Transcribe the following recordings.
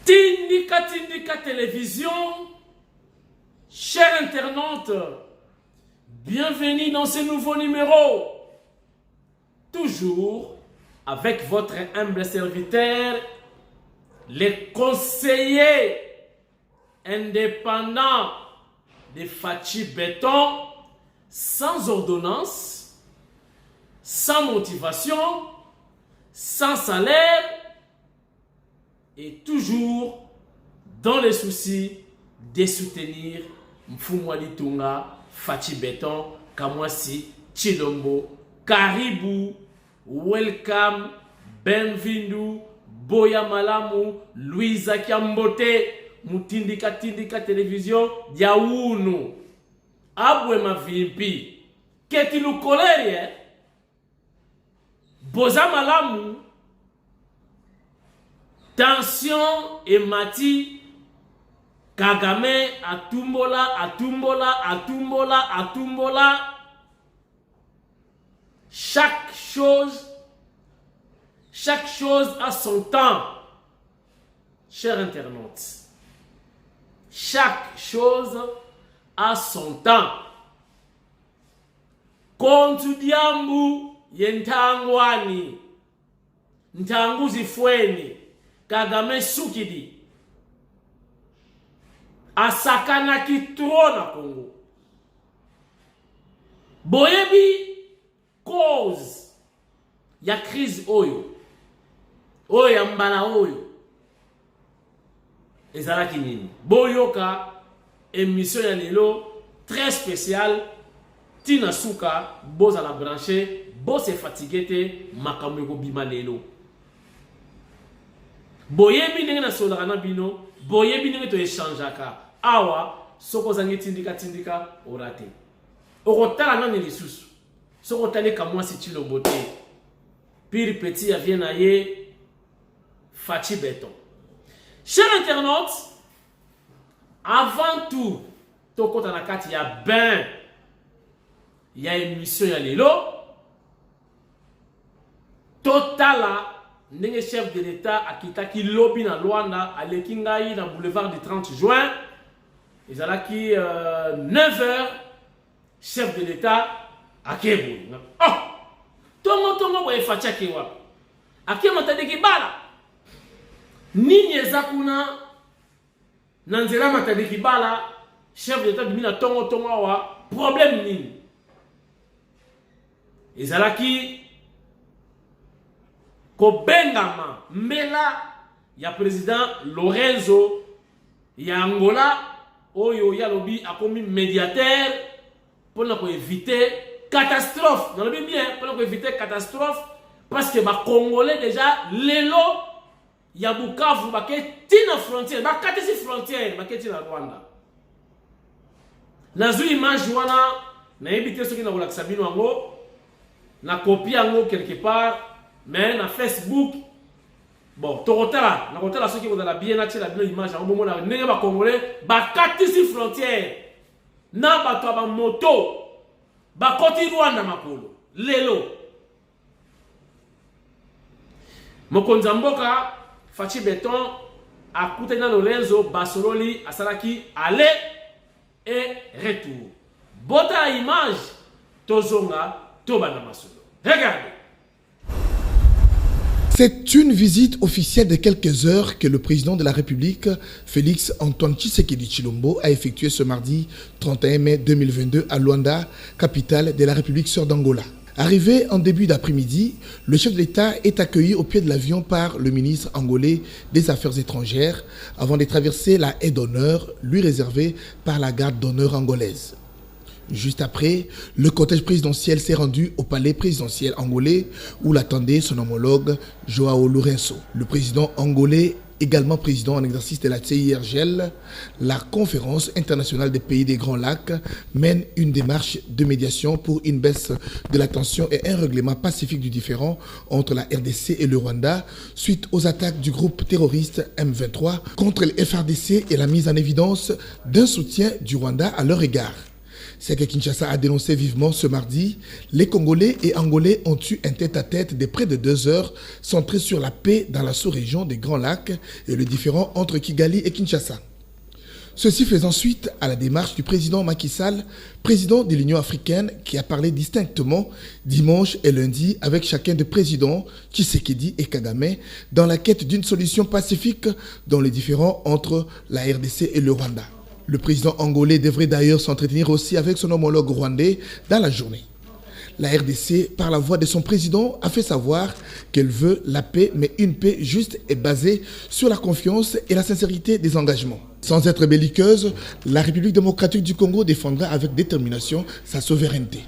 Tindika Télévision, chers internautes, bienvenue dans ce nouveau numéro. Toujours avec votre humble serviteur, les conseillers indépendants de Fachi Béton, sans ordonnance, sans motivation, sans salaire et toujours dans les soucis de soutenir Mfumwali Tunga, Fachi Béton, Kamwasi, Chilombo, Karibu, welcome, bienvenue, Boya Malamu, Louisa Kiambote, Mutindika Télévision, Yaounu, Abwe Mavimpi, Ketilu Kolerie, Boza Malamu, Tension et Mati, Kagame, Atumbola. Chaque chose a son temps, chers internautes. Chaque chose a son temps. Kontu diambu yentangwani, ntanguzi fweni, Kagame sukidi, asakana kitrona Congo. Boyebi cause ya crise oyo ya mbala oyo ezalaki nini? Boyoka émission ya lelo très spéciale tina suka boza la branché bose fatigué te makambo ekobima lelo. Boyebi ndenge na solaka na bino, boyebi ndenge to échangeaka awa soko zangi tindika orate okotala nani lisusu soko tali Kamwasi Chilombo te pire petit ya vient aye Fachi Béton. Chers internautes, avant tout tokota na kati ya ben ya émission ya lelo totala ndenge chef de l'État akitaki lobby na Luanda aleki ngai na boulevard du 30 juin ezalaki 9h chef de l'État akeboyi tongo boye Fachi akewa akema tadeki bala nini eza kuna na nzela matadeki bala chef de l'État bimina tongo awa problème nini ezalaki kobengama mbela ya président Lorenzo ya Angola oyo ya lobi akomi médiateur pour ne pas éviter catastrophe. Dans le bien pour ne pas éviter catastrophe parce que ba Congolais déjà lelo ya Bukavu baketi na frontière bakati si frontière baketi na Rwanda. Nazu image wana na ebité soki na kolakisa bino ngo na copie ngo quelque part. Mais na Facebook, bon, tokotala, na kotala ceux qui vont dans la bien naturelle, la image, en moment là, n'est pas congolais, ba katisi frontière, na ba to ba moto, ba koti Rwanda makolo, lelo. Mokonza mboka, Fachi Béton, akute na Lorenzo, Basololi, asalaki, aller et retour. Bota image, tozonga, tobana masolo. Regardez. C'est une visite officielle de quelques heures que le président de la République, Félix Antoine Tshisekedi Tshilombo, a effectuée ce mardi 31 mai 2022 à Luanda, capitale de la République sœur d'Angola. Arrivé en début d'après-midi, le chef de l'État est accueilli au pied de l'avion par le ministre angolais des Affaires étrangères avant de traverser la haie d'honneur lui réservée par la garde d'honneur angolaise. Juste après, le cortège présidentiel s'est rendu au palais présidentiel angolais où l'attendait son homologue Joao Lourenço. Le président angolais, également président en exercice de la CIRGL, la conférence internationale des pays des Grands Lacs, mène une démarche de médiation pour une baisse de la tension et un règlement pacifique du différend entre la RDC et le Rwanda suite aux attaques du groupe terroriste M23 contre le FRDC et la mise en évidence d'un soutien du Rwanda à leur égard. Ce que Kinshasa a dénoncé vivement ce mardi, les Congolais et Angolais ont eu un tête-à-tête de près de 2 heures centré sur la paix dans la sous-région des Grands Lacs et le différend entre Kigali et Kinshasa. Ceci faisant suite à la démarche du président Macky Sall, président de l'Union africaine, qui a parlé distinctement dimanche et lundi avec chacun des présidents Tshisekedi et Kagame dans la quête d'une solution pacifique dans les différends entre la RDC et le Rwanda. Le président angolais devrait d'ailleurs s'entretenir aussi avec son homologue rwandais dans la journée. La RDC, par la voix de son président, a fait savoir qu'elle veut la paix, mais une paix juste et basée sur la confiance et la sincérité des engagements. Sans être belliqueuse, la République démocratique du Congo défendra avec détermination sa souveraineté.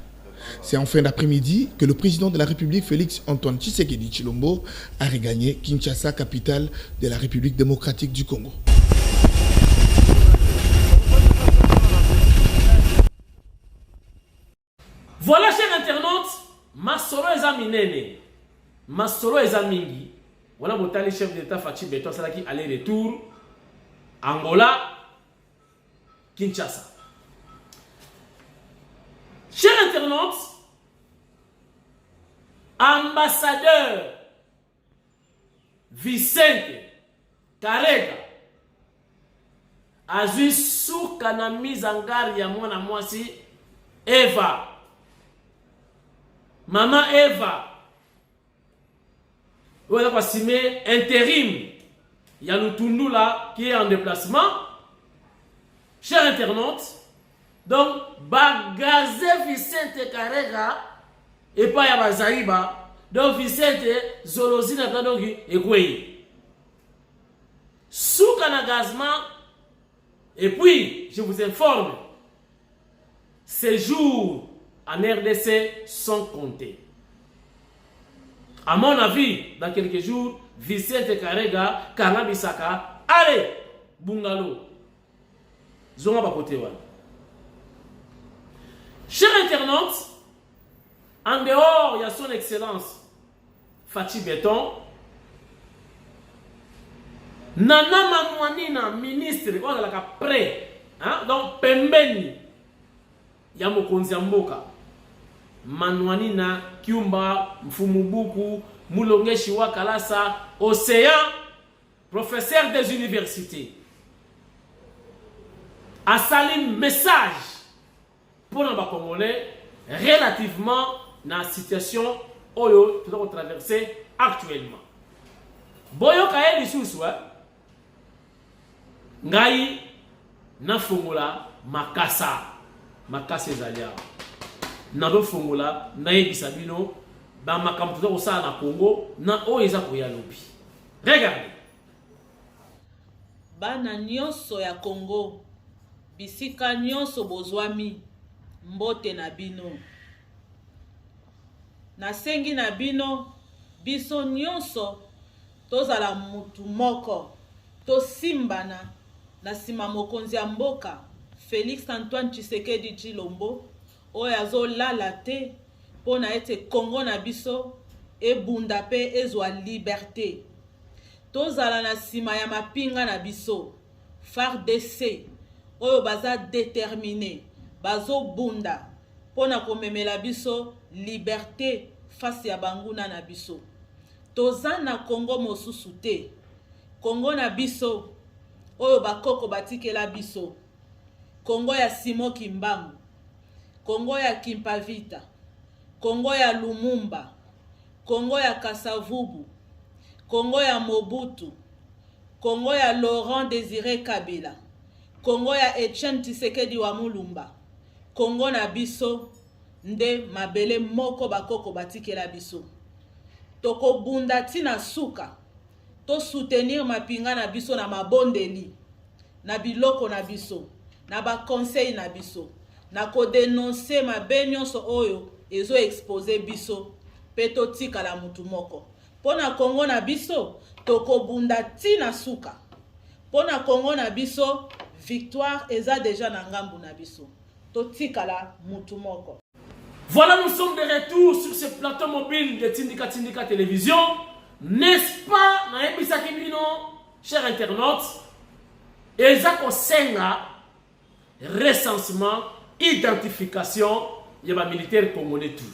C'est en fin d'après-midi que le président de la République, Félix Antoine Tshisekedi Tshilombo, a regagné Kinshasa, capitale de la République démocratique du Congo. Voilà, chers internautes, Masoro Ezaminene, Masoro Ezamingi, voilà le chef d'État Fachi Beton, c'est là qui aller-retour, Angola, Kinshasa. Chers internautes, ambassadeur Vicente Karega a vu sous kana mise en garde ya mwana mwasi Eva. Maman Eva, vous avez signé intérim. Il y a Lutundu là qui est en déplacement. Chers internautes, donc, Bagazé Vicente Karega et pas Yaba Zaïba. Donc, Vicente Zolozina Kadogi et Koué. Sous Kanagazman, et puis, je vous informe, ces jours en RDC sont comptés. À mon avis, dans quelques jours, Vicente Karega, Kanabisaka, allez, Bungalo. Zonga Bakote Wan. Chers internautes, en dehors, il y a son excellence Fachi Beton, Nana Manouanina, ministre, on a la prêt, donc Pembeni, Yamokonzi Mboka. Manouanina, Kiumba, Mfumubuku, Moulongeshi Wakalasa, Océan, professeur des universités. A sali message pour les Congolais relativement dans la situation que nous avons traversée actuellement. Boyo kaye lisusu, ngai na fongola makasa ezalia. Nado fongola na yebisa bino ba makambo to osala na Congo na o eza koya lobi. Regardez. Bana nyonso ya Congo bisika nyonso bozwami mbote na bino. Nasengi na bino biso nyonso tozala mutu moko tosimbana na sima mokonzi ya mboka Félix Antoine Tshisekedi Tshilombo oyo azolala te pona ete Congo na biso ebunda pe ezwa liberté. Tozala na sima ya mapinga na biso FARDC oyo baza déterminé bazo bunda pona komemela biso liberté face ya banguna na biso. Toza na Congo mosusu te. Congo na biso oyo bakoko batikela biso. Congo ya Simon Kimbangu, Congo ya Kimpavita, Congo ya Lumumba, Congo ya Kasavubu, Congo ya Mobutu, Congo ya Laurent Désiré Kabila, Congo ya Etienne Tshisekedi wa Mulumba. Congo na biso nde mabele moko bakoko batikela biso. Toko bunda tina suka to soutenir mapinga na biso na mabondeli na biloko na biso na ba conseil na biso na ko dénoncer mabe nyonso oyo ezo exposer biso pe to tikala mutu moko. Pona Congo na biso toko bunda tina suka. Pona Congo na biso victoire eza déjà na ngambu na biso to tikala mutu moko. Voilà, nous sommes de retour sur ce plateau mobile de Tindika Tindika Télévision. N'est-ce pas, Naebisa Kibino, chers internautes, Ezako Senga, recensement identification ya ba militaire congolais tout.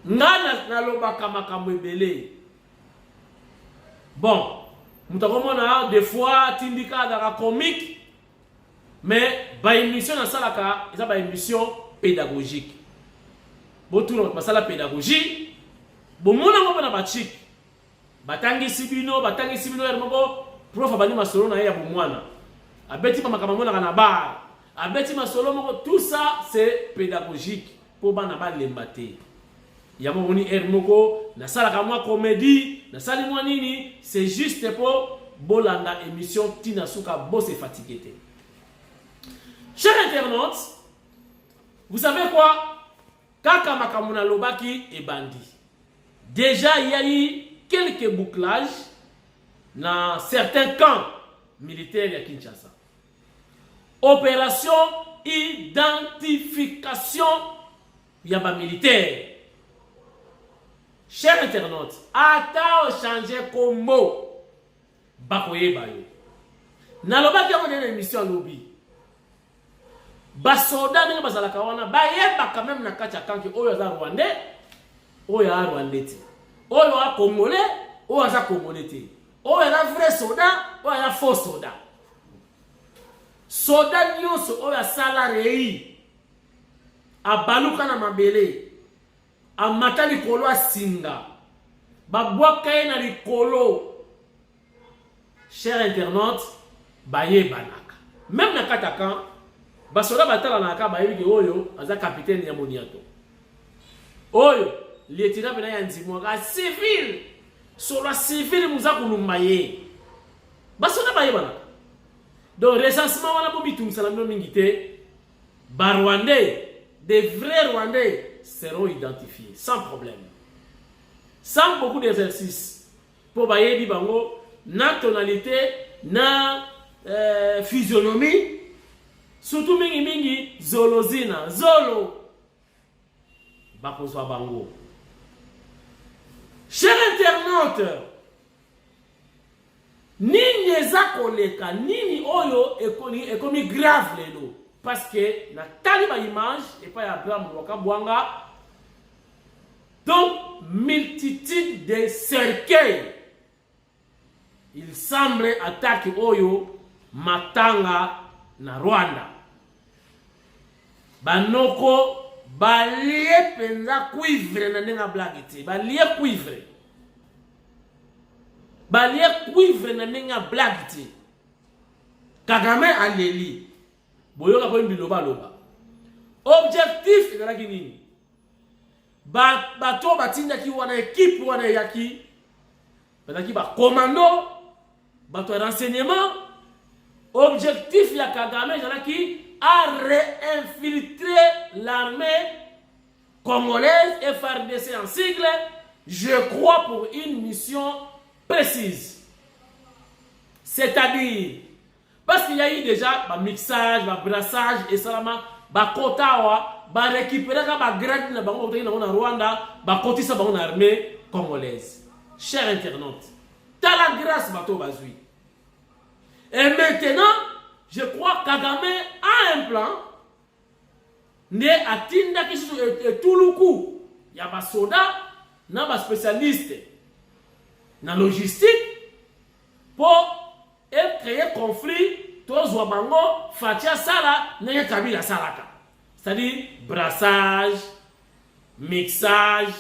Ngana na lobaka makambo ebele. Bon, mutakomona des fois tindika dans comique, mais ba émission na salaka, eza ba émission pédagogique. Bo tout notre masala pédagogie, bo mona ngo na ba chik. Batangi sibino hermoko prof abani masolo na ya bo mwana. Abeti makambo mona kana bar. Abeti masolo moko, tout ça c'est pédagogique pour bana ba lembate. Yamo moni hermoko na sala ka mwa comédie, na sali mwa nini, c'est juste pour bolanda émission tina suka bo se fatigué. Chers internautes, vous savez quoi? Kaka makamuna lobaki et bandi. Déjà il y a eu quelques bouclages dans certains camps militaires à Kinshasa. Opération identification yaba militaire. Chers internautes, ata changer combo bakoye bayo. Na lobaki on une émission lobby. Basoda ndenge bazalaka wana bayeba quand même na kacha kanki oyo za Rwandais, oyo a Rwandais. Oyo a Congolais, oyo a Congolais te. Oyo a vrai soda, oyo a faux soda. Soda nyonso oyo a salarié abaluka na mabele. Amata likolo asinga. Babwaka ye na likolo. Chers internautes, baye banaka. Même na katakan, basoda batala na ka bayebi oyo aza capitaine ya Moniato. Oyo lieutenant bena ya nzimwa civil. Sur la civil muza kulumba ye. Basoda baye banaka. Donc recensement wana bo bitum salamno mingite ba Rwandais, des vrais Rwandais seront identifiés sans problème. Sans beaucoup d'exercices. Pour bayebi bango na tonalité, na physionomie, surtout mingi zolozina, zolo. Bakozwa bango. Chers internautes, nini eza koleka, nini oyo ekomi grave lelo. Parce que na taliba image et pas ya Abraham Wakabwanga. Donc multitude de cercueils. Il semble attaquer oyo matanga na Rwanda. Banoko balie penza cuivre na nenga blagiti. Balie cuivre. Balie cuivre na nenga blagiti. Kagame aleli. Boyoka ko mbiloba loba. Objectif ezalaki nini? Bato batinda ki wana équipe wana yaki. Bazaki ba commando, bato renseignement. Objectif ya Kagame ezalaki à réinfiltrer l'armée congolaise FARDC en sigle, je crois pour une mission précise. C'est-à-dire parce qu'il y a eu déjà un mixage, un brassage, et ça, un quota, un récupérer un grade na Rwanda, un côté ça dans l'armée congolaise. Chers internautes, t'as la grâce bateau bazui. Et maintenant, je crois Kagame a un plan. Ne atinda qui est tout le coup. Il y a un soldat, un spécialiste, dans la logistique pour créer conflit. Tous wabango fatia sala neye kabila salaka. C'est-à-dire brassage, mixage,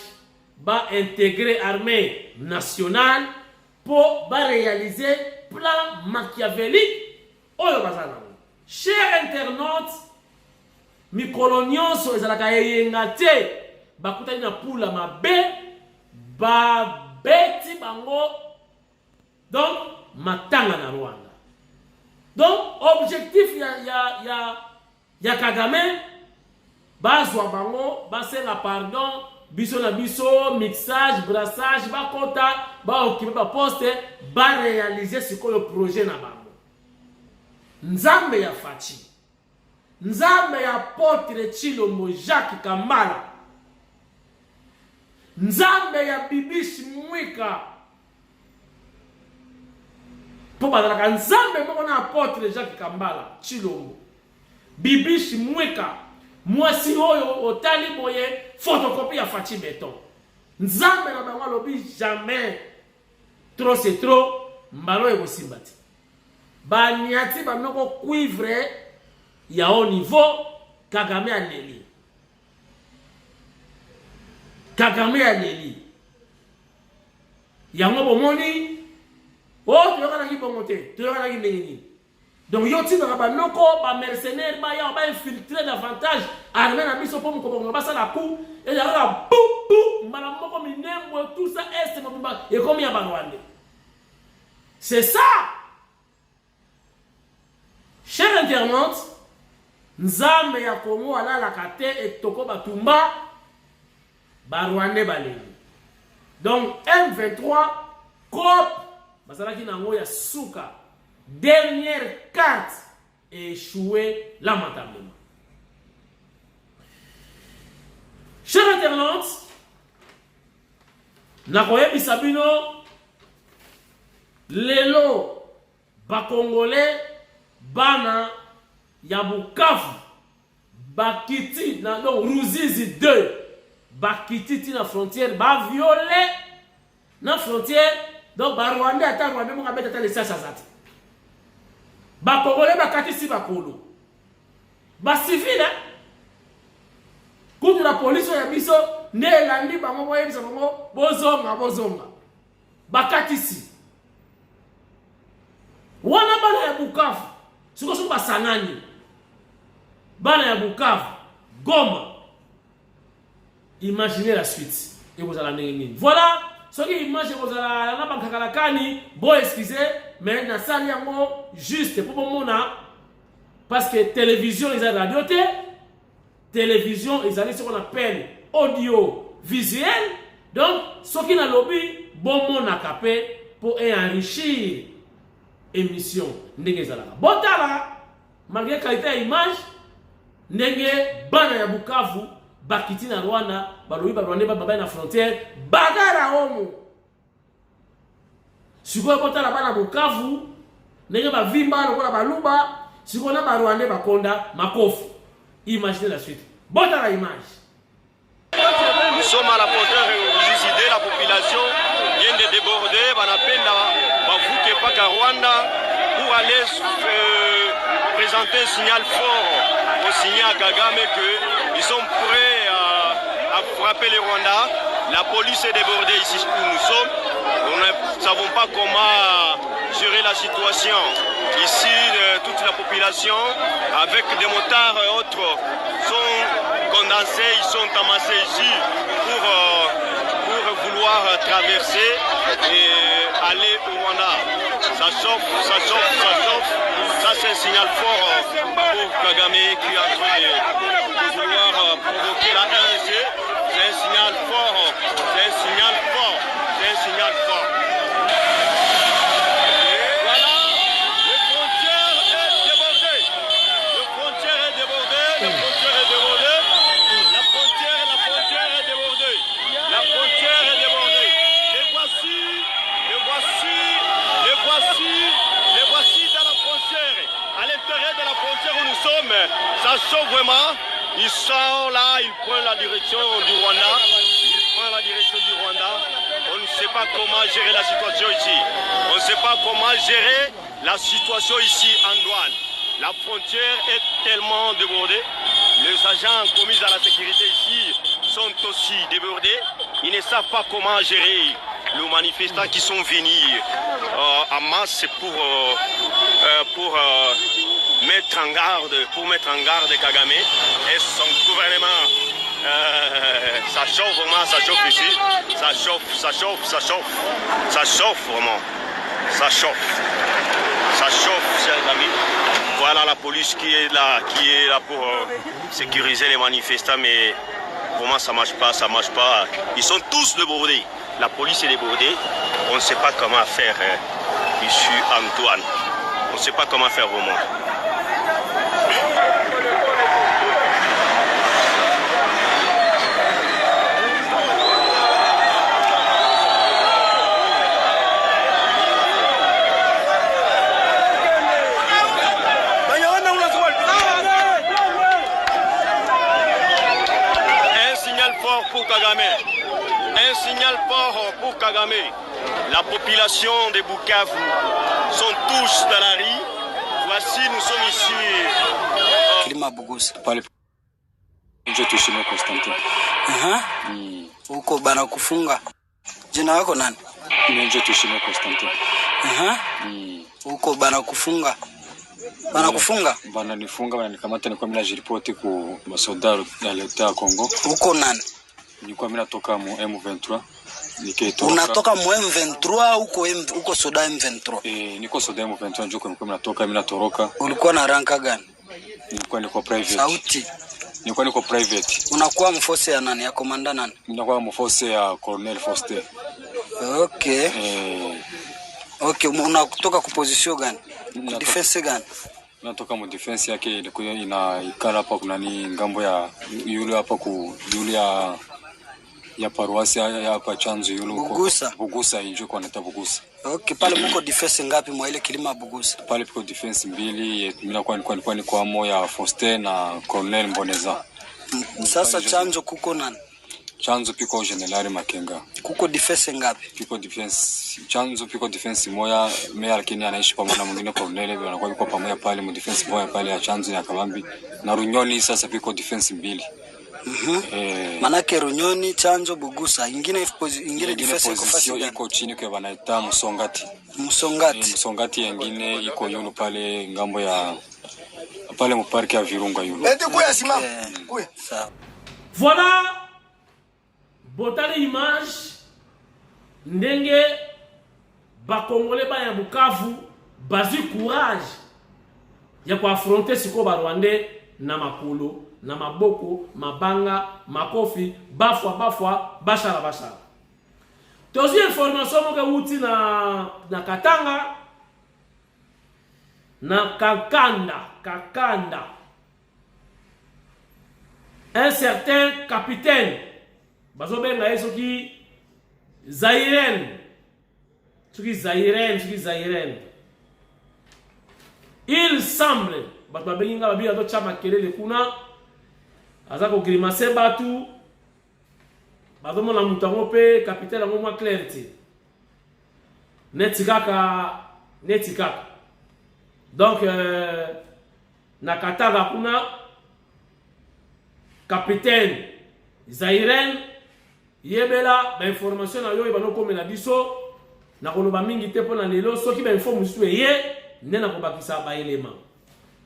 ba intégrer armée nationale pour ba réaliser plan machiavélique. Oyo bazana. Chers internautes, mi kolonioso ezalaka yengate bakutani na pula mabe ba beti bango donc matanga na Rwanda. Donc objectif ya Kagame bazwa bango basenga pardon biso na biso mixage brassage ba kota ba occuper ba poste ba réaliser ce que le projet na bango. Nzambe ya Fachi, Nzambe ya Potre Chilombo Jacques Kambala, Nzambe ya Bibishi Mwika. Pour badalaka Nzambe moko na Potre Jacques Kambala Chilombo. Bibiche Mweka, mwasi oyo otali boye photocopie ya Fachi Beton. Nzambe na bango lobi jamais trop c'est trop mbalo ekosimbati. Banyati banoko cuivre ya haut niveau Kagame aneli. Kagame aneli. Yango bomoni oh tu yoka na kibomote, tu yoka na kinengeni. Donc yoti na banoko ba mercenaires ba ya ba infiltrer davantage armée na biso pour mukobonga basa la coup et ya la bou mbala moko minembo tout ça est mobimba et comme ya Rwanda. C'est ça. Chers internautes, Nzambe ya Kongo ala la kate et toko batumba ba Rwanda balé. Donc M23 COP basalaki nango ya suka. Dernière carte échouée lamentablement. Chers internautes, nakoye bisabino lelo ba Congolais bana ya Bukavu bakiti na donc Ruzizi 2 bakiti na frontière ba violé na frontière donc ba Rwanda ata Rwanda mo ngabeta ta lesasa zati. Ba Congolais bakatisi bakolo. Ba civil contre la police ya biso ne landi bango boyebisa bango bozonga. Bakatisi. Wana bana ya Bukavu. Siko so basanani. Bana ya Bukavu, Goma. Imaginez la suite. Et vous allez nini. Voilà. Ce qui image vous allez la bankakalakani, bon excusez, mais na sali yango juste pour mona parce que télévision ils ont radio télévision ils ont ce qu'on appelle audio visuel. Donc ce qui na lobby bon mona capé pour enrichir émission ndenge zalaka. Botala malgré qualité image ndenge bana ya Bukavu bakiti na Rwanda balobi ba Rwanda ba na frontière bagara homo siko kotala bana Bukavu ndenge ba vimba lokola baluba siko na ba Rwanda bakonda makofu. Imaginez la suite. Botala image. Nous sommes à la frontière Ruzizi, la population vient de déborder banapenda bavuke paka Rwanda pour aller présenter un signal fort au signal Kagame qu'ils sont prêts à frapper les Rwandais. La police est débordée ici où nous sommes. Nous ne savons pas comment gérer la situation. Ici, toute la population, avec des motards et autres, sont condensés, ils sont amassés ici pour vouloir traverser et aller au Rwanda. Ça chauffe, ça chauffe, ça chauffe. Ça, c'est un signal fort pour Kagame qui est en train de vouloir provoquer la RNC. C'est un signal fort, c'est un signal fort, c'est un signal fort. Et voilà, le frontière est débordé. Le frontière est débordé, le frontière est débordé. La frontière est débordée. La frontière est débordée. Les voici dans la frontière. À l'intérieur de la frontière où nous sommes, ça chauffe vraiment. Ils sont là, ils prennent la direction du Rwanda. On ne sait pas comment gérer la situation ici. On ne sait pas comment gérer la situation ici en douane. La frontière est tellement débordée. Les agents commis à la sécurité ici sont aussi débordés. Ils ne savent pas comment gérer les manifestants qui sont venus en masse pour mettre en garde Kagame et son gouvernement. Ça chauffe vraiment, ça chauffe ici. Ça chauffe vraiment. Ça chauffe, chers amis. Voilà la police qui est là pour sécuriser les manifestants, mais comment ça marche pas. Ils sont tous débordés. La police est débordée. On ne sait pas comment faire ici en douane. On ne sait pas comment faire vraiment. pour Kagame. Un signal fort pour Kagame. La population de Bukavu sont tous dans la rue. Voici, nous sommes ici. Kilima Bugusa. Pale nje tushime Constantin. Huko bana kufunga. Jina lako nani? Nje tushime Constantin. Huko bana kufunga. Bana kufunga? Bana nifunga, bana nikamata, nilikuwa mimi najiripoti ku masoda ya leta ya Kongo. Huko nani? Nilikuwa mimi natoka mu M23. Nikitoka. Unatoka mu M23 huko soda M23? Niko soda M23 njoo nilikuwa natoka, mimi natoroka. Ulikuwa na ranka gani? Niko private. Sauti. Niko private. Unakuwa mfose ya nani? Ya komanda nani? Ninakuwa mfose ya Colonel Foster. Okay. Okay, unatoka ku position gani? Defense gani? Natoka mu defense yake ilikuwa inaikala hapa kuna ni ngambo ya yule hapa ku yule ya paroisi ya hapa Chanzo yule huko. Bugusa injo kwa nata Bugusa. Okay, pale mko defense ngapi mwa ile Kilima Bugusa? Pale piko defense mbili, mimi nilikuwa ni kwa moya ya Foster na Colonel Mboneza. Sasa Chanzo kuko nani? Chanzo piko General Makenga. Kuko defense ngapi? Piko defense Chanzo piko defense moya, mimi lakini anaishi pamoja na mwingine Colonel, wanakuwa piko pamoja pale mu defense moya pale ya Chanzo ya Kabambi. Na Runyoni sasa piko defense mbili. Manake Runyoni, Chanzo, Bugusa, ingine defense position iko chini kwa wanaita Musongati. Musongati nyingine iko yulu pale ngambo ya pale mu park ya Virunga yulu. Voilà, botali image ndenge ba Congolais ba ya Bukavu bazi courage ya ko affronter siko ba Rwandais na makolo na maboko mabanga makofi bafwa bashara. Tozi information mo ka wuti na Katanga na Kakanda. Un certain capitaine bazobenga soki Zairen il semble babenga babia to chama kelele kuna azako grimacer batu bazomona mutango pe capitaine ngo mwa clarity netikaka donc na Katanga kuna capitaine Zairen yebela ba information na yo ibano komela biso na koloba mingi te pona lelo soki ba info musu ye nena ko bakisa ba élément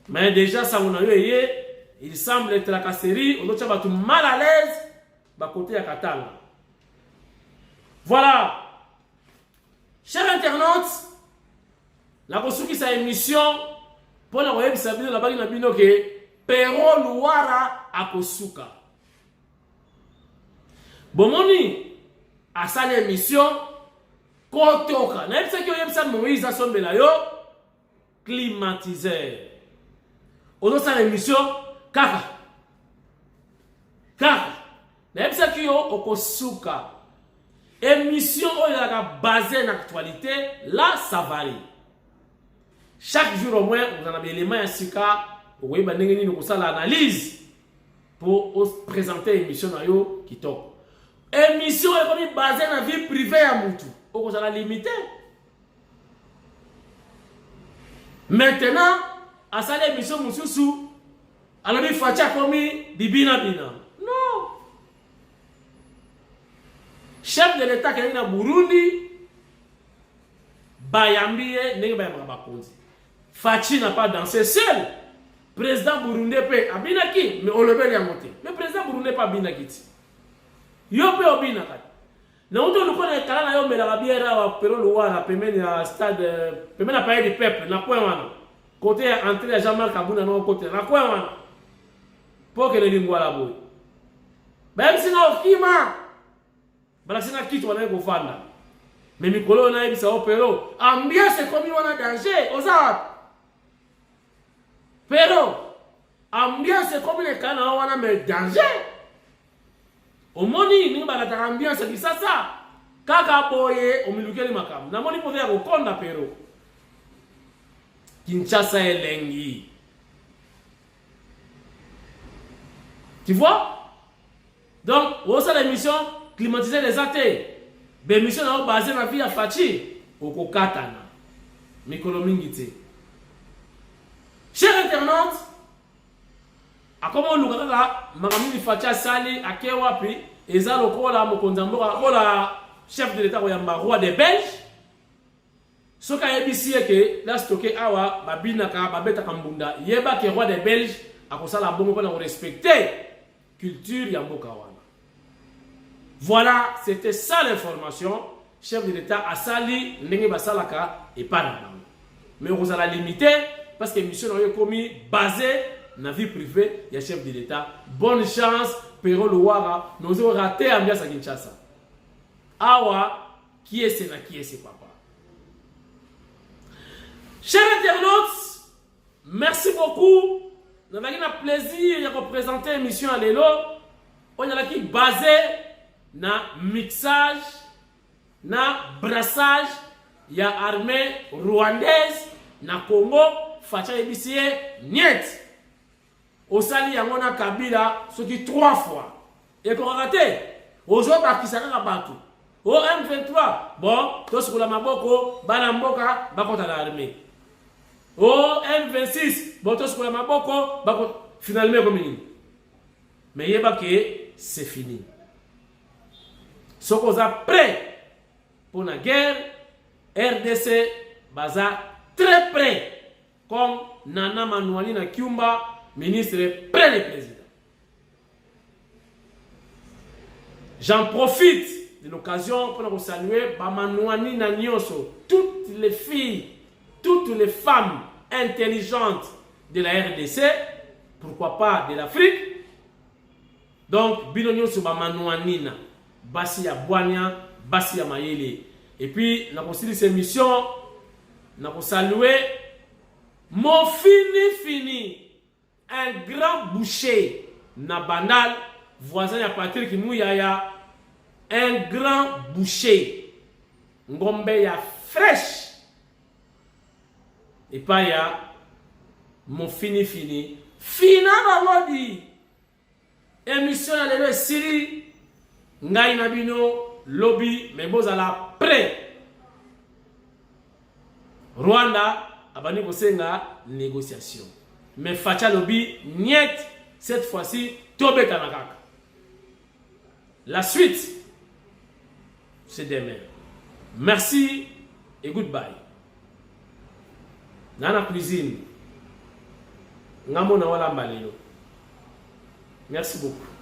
mais déjà ça on a eu il semble être la casserie on doit tout mal à l'aise ba côté ya Katanga. Voilà, chers internautes, la kosuki sa émission pour la web sabino la bagi na bino ke Pero Luara akosuka. Bomoni a sa émission kotoka. Na yebisa ki yebisa Moïse asombela yo climatiseur. Ozo sa émission kaka. Na yebisa ki yo okosuka. Émission oyo basée sur l'actualité, là ça varie. Chaque jour au moins, vous en avez des éléments ainsi qu'à oui, bah n'engagez nous ça l'analyse pour présenter l'émission qui top. Émission est comme basée sur la vie privée à Moutou. Au ça la limité. Maintenant, à ça l'émission Moussou, alors il faut comme bibina. Non. Chef de l'État qui est na Burundi, Bayambie n'est pas Bakonzi. Fachi n'a pas dansé seul. Président Burundi peut abinaki, mais on le veut y monter. Le président Burundi pas abinaki. Yo peut abinaki. Na uto luko na kala na yo mela babiera wa pero luara pemeni ya stade pemeni pa du peuple na point wana. Côté entrée à Jean-Marc Kabuna na côté na point wana. Pour que le lingua la boy. Même si na okima bala sina kitu wana kufanda. Mais mikolo na ibisa opero. Ambiance comme wana danger oza. Pero ambiance comme les kana wana me danger. Omoni ni bala ta ambiance ki sasa. Kaka boye omilukeli makamu. Na moni poza ko konda pero. Kinshasa elengi. Tu vois? Donc, au sein de l'émission, climatiser les athées. L'émission est basée sur la vie à Fachi. Au Kokatana. Mikolomingite. Chers internautes, à comment nous regardons, Maramini Fachi Sali, à Kewapi, et ça, le chef de l'État, roi des Belges. Ce qui est ici, c'est que là, stocké awa, babinaka, babeta kambunda, yeba que roi des Belges, à cause de la bonne pour respecter culture yamboka wana. Voilà, c'était ça l'information. Chef de l'État a sali, n'engue basalaka et pas là. Mais on a la limité parce que mission a commis basée na vie privée, il y a chef de l'État. Bonne chance, Pero Louara, nous avons raté ambiance à Kinshasa. Awa, qui est ce na qui est ce papa? Chers internautes, merci beaucoup. Nous avons eu le plaisir de représenter l'émission à l'élo. On a qui basé na mixage, na brassage, il y a armée rwandaise, na Congo, Facha Ebisie, niet. Au Sali, on a Kabila, ce qui 3 fois. Et qu'on a raté. Aux autres, qui s'arrêtent à Batou. Au M23, bon, tous pour la Maboko, Banamboka, Bakota l'armée. Au M26, bon, tous pour la Maboko, Bakota. Finalement, comme il. Mais il y a pas que c'est fini. Ce qu'on a prêt pour la guerre, RDC, Baza, très près. Comme Nana Manouani na Kiumba, ministre près du président. J'en profite de l'occasion pour nous saluer Bamanouani na Nyonso, toutes les filles, toutes les femmes intelligentes de la RDC, pourquoi pas de l'Afrique. Donc, Bino Nyonso Bamanouani na Basi ya Boania, Basi ya Mayele. Et puis, nous avons aussi cette mission, nous avons salué mon fini, un grand boucher, na Bandal, voisin ya Patrick Mouyaya, un grand boucher, ngombe ya fraîche, et pas ya mon fini, fina balodi, émission ya lelo Siri, ngai nabino, lobby, mais vous à la près, Rwanda, abani kosenga négociation. Mais Facha lobby niet cette fois-ci tobe kanakaka. La suite c'est demain. Merci et goodbye. Nana cuisine. Ngamo na wala mbalelo. Merci beaucoup.